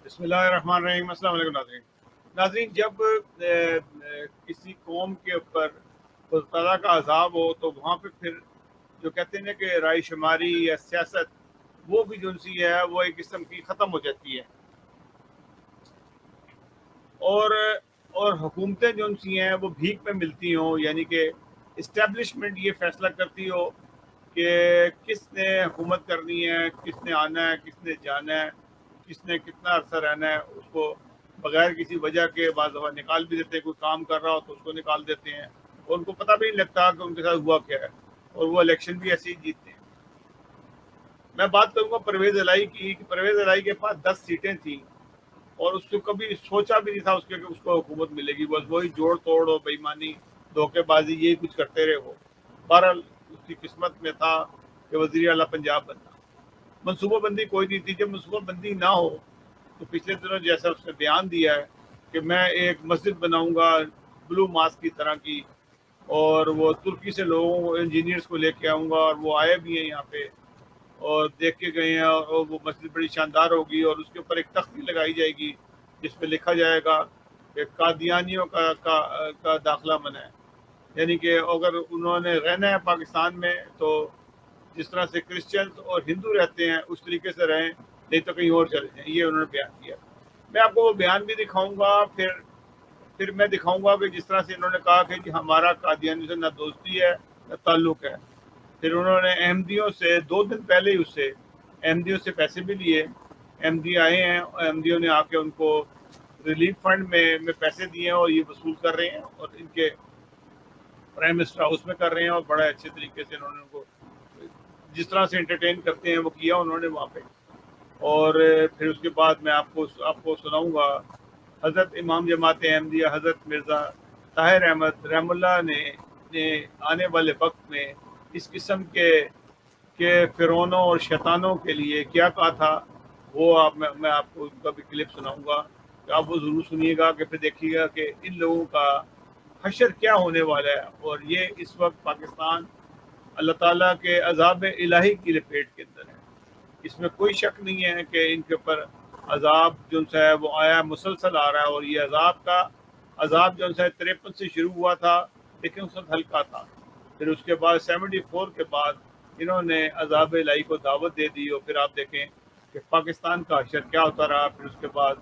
بسم اللہ الرحمن الرحیم۔ السلام علیکم ناظرین۔ جب کسی قوم کے اوپر خدا تعالیٰ کا عذاب ہو تو وہاں پہ پھر جو کہتے ہیں نا کہ رائے شماری یا سیاست، وہ بھی جو سی ہے وہ ایک قسم کی ختم ہو جاتی ہے، اور حکومتیں جو سی ہیں وہ بھیک میں ملتی ہوں، یعنی کہ اسٹیبلشمنٹ یہ فیصلہ کرتی ہو کہ کس نے حکومت کرنی ہے، کس نے آنا ہے، کس نے جانا ہے، کس نے کتنا عرصہ رہنا ہے، اس کو بغیر کسی وجہ کے بعض دفعہ نکال بھی دیتے ہیں۔ کوئی کام کر رہا ہو تو اس کو نکال دیتے ہیں اور ان کو پتہ بھی نہیں لگتا کہ ان کے ساتھ ہوا کیا ہے، اور وہ الیکشن بھی ایسے ہی جیتتے ہیں۔ میں بات کروں گا پرویز الہی کی کہ پرویز الہی کے پاس 10 سیٹیں تھیں اور اس کو کبھی سوچا بھی نہیں تھا اس کے کہ اس کو حکومت ملے گی، بس وہی جوڑ توڑ اور بےایمانی، دھوکے بازی، یہی کچھ کرتے رہے۔ وہ بہرحال اس کی قسمت میں تھا کہ وزیر اعلیٰ پنجاب بننا۔ منصوبہ بندی کوئی نہیں تھی۔ جب منصوبہ بندی نہ ہو تو پچھلے دنوں جیسا اس نے بیان دیا ہے کہ میں ایک مسجد بناؤں گا بلو ماسک کی طرح کی، اور وہ ترکی سے لوگوں انجینئرز کو لے کے آؤں گا، اور وہ آئے بھی ہیں یہاں پہ اور دیکھ کے گئے ہیں، اور وہ مسجد بڑی شاندار ہوگی، اور اس کے اوپر ایک تختی لگائی جائے گی جس پہ لکھا جائے گا کہ قادیانیوں کا داخلہ منع ہے، یعنی کہ اگر انہوں نے رہنا ہے پاکستان میں تو جس طرح سے کرسچنز اور ہندو رہتے ہیں اس طریقے سے رہیں، نہیں تو کہیں اور چلے جائیں۔ یہ انہوں نے بیان کیا۔ میں آپ کو وہ بیان بھی دکھاؤں گا، پھر میں دکھاؤں گا کہ جس طرح سے انہوں نے کہا کہ جی ہمارا قادیانی سے نہ دوستی ہے نہ تعلق ہے۔ پھر انہوں نے احمدیوں سے 2 دن پہلے ہی اس سے احمدیوں سے پیسے بھی لیے۔ احمدی آئے ہیں، احمدیوں نے آ کے ان کو ریلیف فنڈ میں پیسے دیے ہیں اور یہ وصول کر رہے ہیں، اور ان کے پرائم منسٹر ہاؤس میں کر رہے ہیں، اور بڑا اچھے طریقے سے انہوں نے ان کو جس طرح سے انٹرٹین کرتے ہیں وہ کیا انہوں نے وہاں پہ۔ اور پھر اس کے بعد میں آپ کو سناؤں گا حضرت امام جماعت احمدیہ حضرت مرزا طاہر احمد رحم اللہ نے آنے والے وقت میں اس قسم کے فرعونوں اور شیطانوں کے لیے کیا کہا تھا۔ وہ میں آپ کو ان کا بھی کلپ سناؤں گا کہ آپ وہ ضرور سنیے گا، کہ پھر دیکھیے گا کہ ان لوگوں کا حشر کیا ہونے والا ہے۔ اور یہ اس وقت پاکستان اللہ تعالیٰ کے عذاب الہی کی لپیٹ کے اندر ہے۔ اس میں کوئی شک نہیں ہے کہ ان کے اوپر عذاب جو ہے وہ آیا، مسلسل آ رہا ہے، اور یہ عذاب جو ہے 53 سے شروع ہوا تھا لیکن اس وقت ہلکا تھا۔ پھر اس کے بعد 74 کے بعد انہوں نے عذاب الہی کو دعوت دے دی، اور پھر آپ دیکھیں کہ پاکستان کا حشر کیا ہوتا رہا۔ پھر اس کے بعد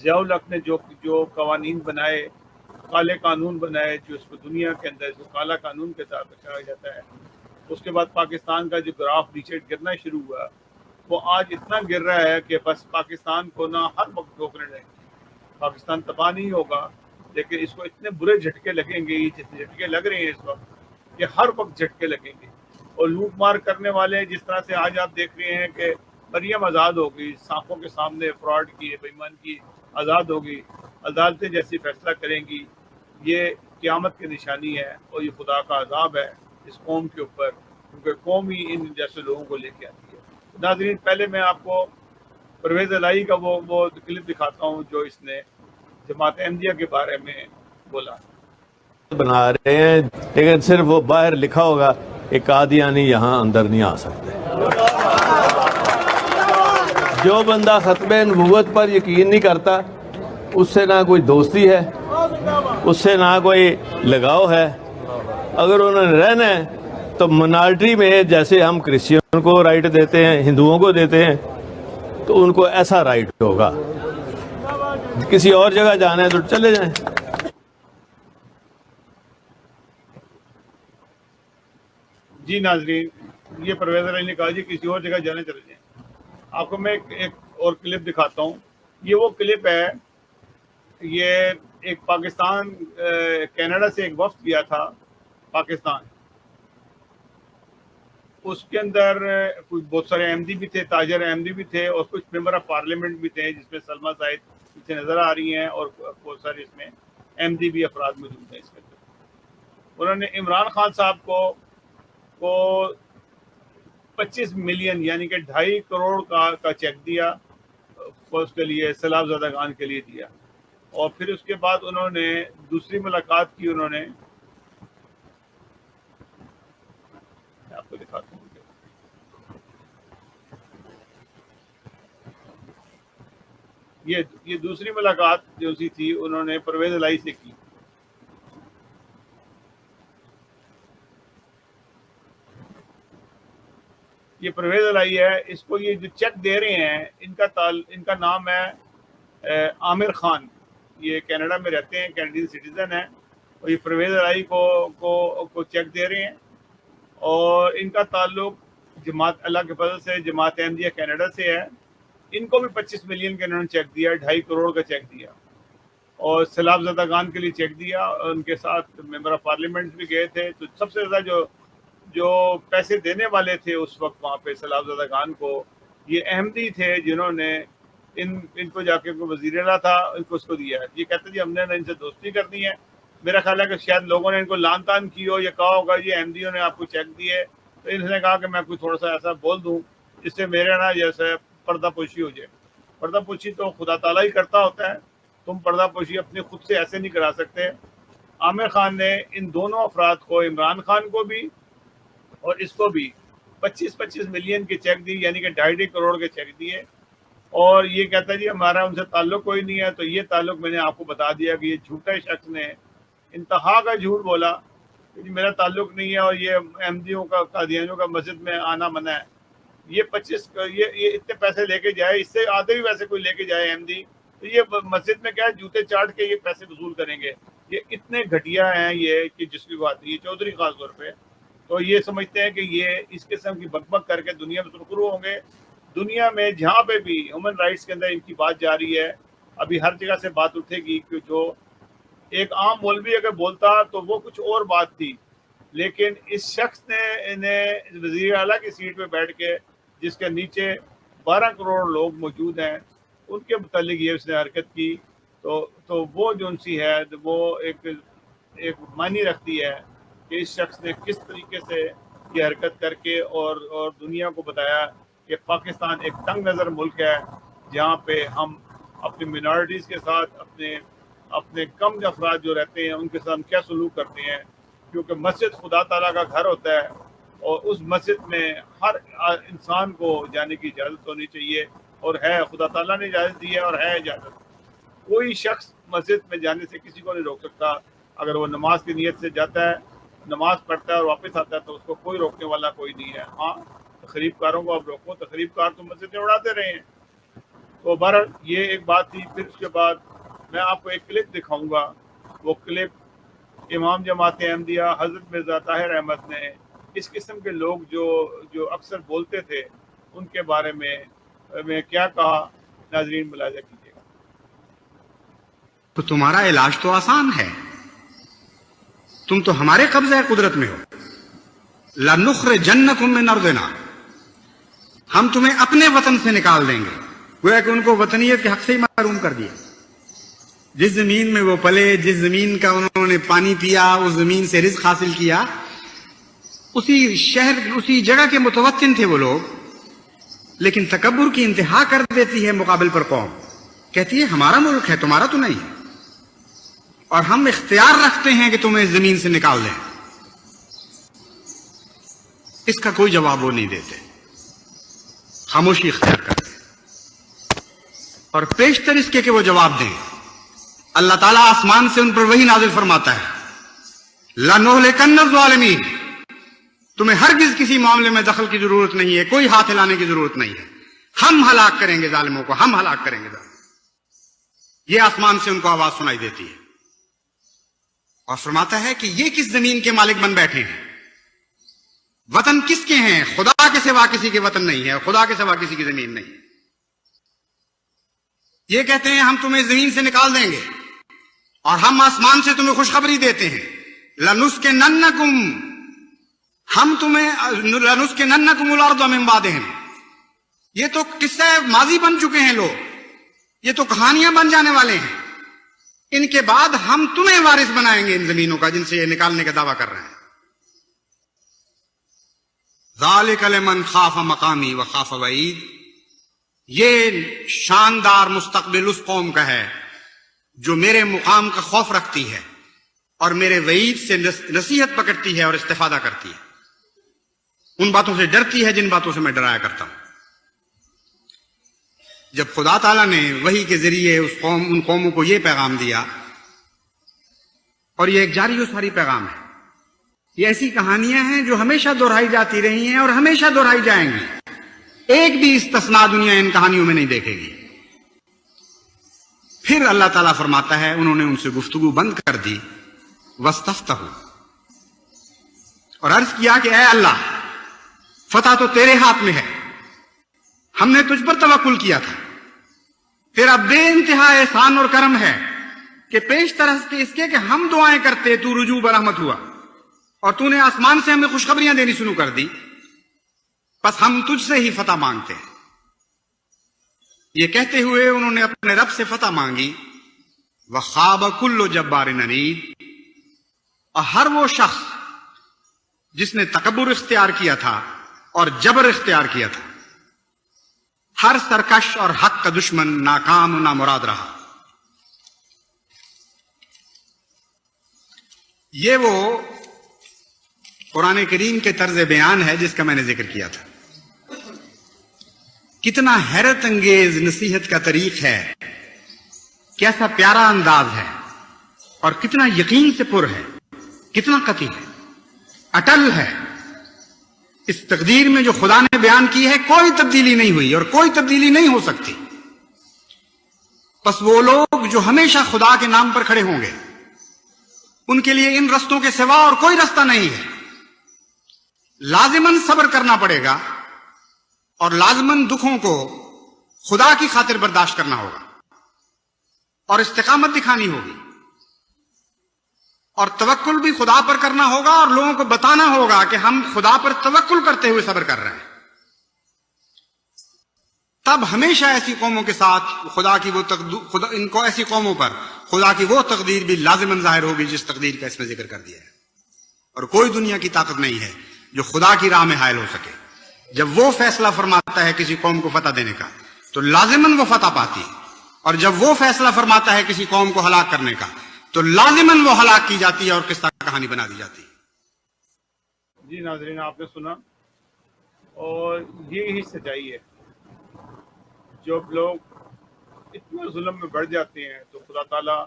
ضیاء الحق نے جو قوانین بنائے، کالے قانون بنائے، جو اس کو دنیا کے اندر اس کو کالا قانون کے ساتھ رکھا جاتا ہے۔ اس کے بعد پاکستان کا جو گراف نیچے گرنا شروع ہوا، وہ آج اتنا گر رہا ہے کہ بس پاکستان کو نہ ہر وقت ٹھوکریں لگیں گی۔ پاکستان تباہ نہیں ہوگا لیکن اس کو اتنے برے جھٹکے لگیں گے، یہ جتنے جھٹکے لگ رہے ہیں اس وقت، یہ ہر وقت جھٹکے لگیں گے۔ اور لوٹ مار کرنے والے جس طرح سے آج آپ دیکھ رہے ہیں کہ مریم آزاد ہو گئی، سانپوں کے سامنے فراڈ کی، بے ایمان کی، آزاد ہو گئی، عدالتیں جیسی فیصلہ کریں گی، یہ قیامت کی نشانی ہے، اور یہ خدا کا عذاب ہے اس قوم کے اوپر، کیونکہ قوم ہی ان جیسے لوگوں کو لے کے آتی ہے۔ ناظرین، پہلے میں آپ کو پرویز الہی کا وہ کلپ دکھاتا ہوں جو اس نے جماعت احمدیہ کے بارے میں بولا۔ بنا رہے ہیں، لیکن صرف وہ باہر لکھا ہوگا کہ قادیانی یہاں اندر نہیں آ سکتے۔ جو بندہ ختم نبوت پر یقین نہیں کرتا، اس سے نہ کوئی دوستی ہے، اس سے نہ کوئی لگاؤ ہے۔ اگر انہوں نے رہنا ہے تو منارٹی میں، جیسے ہم کرسچنوں کو رائٹ دیتے ہیں، ہندوؤں کو دیتے ہیں، تو ان کو ایسا رائٹ ہوگا۔ کسی اور جگہ جانا ہے تو چلے جائیں۔ جی ناظرین، یہ پرویز الہی نے کہا جی کسی اور جگہ جانے چلے جائیں۔ آپ کو میں ایک اور کلپ دکھاتا ہوں۔ یہ وہ کلپ ہے، یہ ایک پاکستان کینیڈا سے ایک وفد گیا تھا پاکستان، اس کے اندر کچھ بہت سارے احمدی بھی تھے، تاجر احمدی بھی تھے، اور کچھ ممبر آف پارلیمنٹ بھی تھے، جس میں سلمہ زاہد پیچھے نظر آ رہی ہیں، اور بہت سارے اس میں احمدی بھی افراد موجود ہیں اس کے اندر۔ انہوں نے عمران خان صاحب کو 25 ملین یعنی کہ 2.5 کروڑ کا چیک دیا، اس کے لیے سیلاب زدگان کے لیے دیا۔ اور پھر اس کے بعد انہوں نے دوسری ملاقات کی، انہوں نے آپ کو دکھاتا ہوں۔ یہ دوسری ملاقات جو سی تھی انہوں نے پرویز الہی سے کی. یہ پرویز الہی ہے, اس کو یہ جو چیک دے رہے ہیں ان کا نام ہے عامر خان. یہ کینیڈا میں رہتے ہیں, کینیڈین سٹیزن ہیں, اور یہ پرویز الہی کو چیک دے رہے ہیں. اور ان کا تعلق جماعت اللہ کے فضل سے جماعت احمدیہ کینیڈا سے ہے. ان کو بھی 25 ملین کا انہوں نے چیک دیا, 2.5 کروڑ کا چیک دیا, اور سیلاب زدگان کے لیے چیک دیا. ان کے ساتھ ممبر آف پارلیمنٹ بھی گئے تھے. تو سب سے زیادہ جو پیسے دینے والے تھے اس وقت وہاں پہ سیلاب زدگان کو, یہ احمدی تھے جنہوں نے ان کو جا کے وزیر اعلیٰ تھا ان کو اس کو دیا. یہ کہتے جی ہم نے ان سے دوستی کرنی ہے. میرا خیال ہے کہ شاید لوگوں نے ان کو لان تان کی ہو یا کہا ہوگا یہ احمدیوں نے آپ کو چیک دیے, تو انہوں نے کہا کہ میں کوئی تھوڑا سا ایسا بول دوں جس سے میرے نا جیسے پردہ پوشی ہو جائے. پردہ پوشی تو خدا تعالیٰ ہی کرتا ہوتا ہے, تم پردہ پوشی اپنے خود سے ایسے نہیں کرا سکتے. عامر خان نے ان دونوں افراد کو, عمران خان کو بھی اور اس کو بھی 25 ملین کے چیک دی, یعنی کہ 2.5 کروڑ کے چیک دیے. اور یہ کہتا ہے جی ہمارا ان سے تعلق کوئی نہیں ہے. تو یہ تعلق میں نے آپ کو بتا دیا کہ یہ جھوٹے شخص نے انتہا کا جھوٹ بولا کہ جی میرا تعلق نہیں ہے, اور یہ احمدیوں کا قادیانیوں کا مسجد میں آنا منع ہے. یہ 25 یہ اتنے پیسے لے کے جائے, اس سے آدھے بھی پیسے کوئی لے کے جائے احمدی, تو یہ مسجد میں کیا ہے جوتے چاٹ کے یہ پیسے وصول کریں گے. یہ اتنے گھٹیا ہیں یہ کہ جس کی بات یہ چودھری خاص طور پہ, تو یہ سمجھتے ہیں کہ یہ اس قسم کی بک بک کر کے دنیا میں سرخرو ہوں گے. دنیا میں جہاں پہ بھی ہیومن رائٹس کے اندر ان کی بات جاری ہے, ابھی ہر جگہ سے بات اٹھے گی کہ جو ایک عام مولوی اگر بولتا تو وہ کچھ اور بات تھی, لیکن اس شخص نے انہیں وزیر اعلیٰ کی سیٹ پہ بیٹھ کے جس کے نیچے 12 کروڑ لوگ موجود ہیں ان کے متعلق یہ اس نے حرکت کی, تو وہ جو ان سی ہے وہ ایک معنی رکھتی ہے کہ اس شخص نے کس طریقے سے یہ حرکت کر کے اور دنیا کو بتایا کہ پاکستان ایک تنگ نظر ملک ہے جہاں پہ ہم اپنی منارٹیز کے ساتھ اپنے کم افراد جو رہتے ہیں ان کے ساتھ کیا سلوک کرتے ہیں. کیونکہ مسجد خدا تعالیٰ کا گھر ہوتا ہے, اور اس مسجد میں ہر انسان کو جانے کی اجازت ہونی چاہیے, اور ہے خدا تعالیٰ نے اجازت دی ہے اور ہے اجازت. کوئی شخص مسجد میں جانے سے کسی کو نہیں روک سکتا. اگر وہ نماز کی نیت سے جاتا ہے, نماز پڑھتا ہے اور واپس آتا ہے تو اس کو کوئی روکنے والا کوئی نہیں ہے. ہاں تقریب کاروں کو آپ روکو, تقریب کار تو مسجد میں اڑاتے رہے ہیں. تو بہرحال یہ ایک بات تھی. پھر اس کے بعد میں آپ کو ایک کلپ دکھاؤں گا. وہ کلپ امام جماعت احمدیہ حضرت مرزا طاہر احمد نے اس قسم کے لوگ جو اکثر بولتے تھے ان کے بارے میں کیا کہا, ناظرین ملاحظہ کیجیے گا. تو تمہارا علاج تو آسان ہے, تم تو ہمارے قبضہ قدرت میں ہو. لَنُخْرِجَنَّكُم مِّنْ أَرْضِنَا, ہم تمہیں اپنے وطن سے نکال دیں گے. گویا کہ ان کو وطنیت کے حق سے ہی محروم کر دیا. جس زمین میں وہ پلے, جس زمین کا انہوں نے پانی پیا, اس زمین سے رزق حاصل کیا, اسی شہر اسی جگہ کے متوطن تھے وہ لوگ. لیکن تکبر کی انتہا کر دیتی ہے مقابل پر قوم, کہتی ہے ہمارا ملک ہے تمہارا تو نہیں, اور ہم اختیار رکھتے ہیں کہ تمہیں زمین سے نکال دیں. اس کا کوئی جواب وہ نہیں دیتے, خاموشی اختیار کرتے ہیں. اور پیشتر اس کے کہ وہ جواب دیں, اللہ تعالیٰ آسمان سے ان پر وہی نازل فرماتا ہے, لَنُهْلِكَنَّ الظَّالِمِينَ, تمہیں ہرگز کسی معاملے میں دخل کی ضرورت نہیں ہے, کوئی ہاتھ ہلانے کی ضرورت نہیں ہے. ہم ہلاک کریں گے ظالموں کو, ہم ہلاک کریں گے ظالموں. یہ آسمان سے ان کو آواز سنائی دیتی ہے, اور فرماتا ہے کہ یہ کس زمین کے مالک بن بیٹھے ہیں, وطن کس کے ہیں, خدا کے سوا کسی کے وطن نہیں ہے, خدا کے سوا کسی کی زمین نہیں. یہ کہتے ہیں ہم تمہیں زمین سے نکال دیں گے, اور ہم آسمان سے تمہیں خوشخبری دیتے ہیں, لَنُسْكِنَنَّكُمْ, ہم تمہیں لَنُسْكِنَنَّكُمُ الْأَرْضَ مِن بَعْدِهِمْ. یہ تو قصہ ماضی بن چکے ہیں لوگ, یہ تو کہانیاں بن جانے والے ہیں. ان کے بعد ہم تمہیں وارث بنائیں گے ان زمینوں کا جن سے یہ نکالنے کا دعویٰ کر رہے ہیں. ذَلِكَ لِمَنْ خَافَ مَقَامِي وَخَافَ وَعِيدِ, یہ شاندار مستقبل اس قوم کا ہے جو میرے مقام کا خوف رکھتی ہے اور میرے وعید سے نصیحت پکڑتی ہے اور استفادہ کرتی ہے. ان باتوں سے ڈرتی ہے جن باتوں سے میں ڈرایا کرتا ہوں. جب خدا تعالیٰ نے وحی کے ذریعے ان قوموں کو یہ پیغام دیا، اور یہ ایک جاری و ساری پیغام ہے، یہ ایسی کہانیاں ہیں جو ہمیشہ دہرائی جاتی رہی ہیں اور ہمیشہ دہرائی جائیں گی، ایک بھی استثناء دنیا ان کہانیوں میں نہیں دیکھے گی۔ پھر اللہ تعالیٰ فرماتا ہے انہوں نے ان سے گفتگو بند کر دی، وَاسْتَفْتَحُوا، اور عرض کیا کہ اے اللہ، فتح تو تیرے ہاتھ میں ہے، ہم نے تجھ پر توکل کیا تھا، تیرا بے انتہا احسان اور کرم ہے کہ پیش طرح کے اس کے کہ ہم دعائیں کرتے تو رجوع برحمت ہوا، اور تو نے آسمان سے ہمیں خوشخبریاں دینی شروع کر دی، بس ہم تجھ سے ہی فتح مانگتے ہیں۔ یہ کہتے ہوئے انہوں نے اپنے رب سے فتح مانگی، وَخَابَ كُلُّ جَبَّارٍ عَنِيدٍ، اور ہر وہ شخص جس نے تکبر اختیار کیا تھا اور جبر اختیار کیا تھا، ہر سرکش اور حق کا دشمن ناکام و نامراد رہا۔ یہ وہ قرآن کریم کے طرز بیان ہے جس کا میں نے ذکر کیا تھا۔ کتنا حیرت انگیز نصیحت کا طریق ہے، کیسا پیارا انداز ہے، اور کتنا یقین سے پر ہے، کتنا قطعی ہے، اٹل ہے۔ اس تقدیر میں جو خدا نے بیان کی ہے کوئی تبدیلی نہیں ہوئی اور کوئی تبدیلی نہیں ہو سکتی۔ بس وہ لوگ جو ہمیشہ خدا کے نام پر کھڑے ہوں گے، ان کے لیے ان رستوں کے سوا اور کوئی رستہ نہیں ہے۔ لازماً صبر کرنا پڑے گا، اور لازماً دکھوں کو خدا کی خاطر برداشت کرنا ہوگا، اور استقامت دکھانی ہوگی، اور توکل بھی خدا پر کرنا ہوگا، اور لوگوں کو بتانا ہوگا کہ ہم خدا پر توکل کرتے ہوئے صبر کر رہے ہیں۔ تب ہمیشہ ایسی قوموں کے ساتھ ان کو ایسی قوموں پر خدا کی وہ تقدیر بھی لازماً ظاہر ہوگی جس تقدیر کا اس میں ذکر کر دیا ہے۔ اور کوئی دنیا کی طاقت نہیں ہے جو خدا کی راہ میں حائل ہو سکے۔ جب وہ فیصلہ فرماتا ہے کسی قوم کو فتح دینے کا تو لازماً وہ فتح پاتی ہے، اور جب وہ فیصلہ فرماتا ہے کسی قوم کو ہلاک کرنے کا تو لازماً وہ ہلاک کی جاتی ہے اور قصہ کہانی بنا دی جاتی ہے۔ جی ناظرین، آپ نے سنا، اور یہی سچائی ہے۔ جب لوگ اتنے ظلم میں بڑھ جاتے ہیں تو خدا تعالیٰ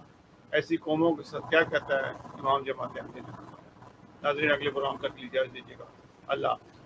ایسی قوموں کے ساتھ کیا کہتا ہے؟ امام جماعت احمدیہ۔ ناظرین، اگلے پروگرام تک اجازت دیجیے گا۔ اللہ حافظ۔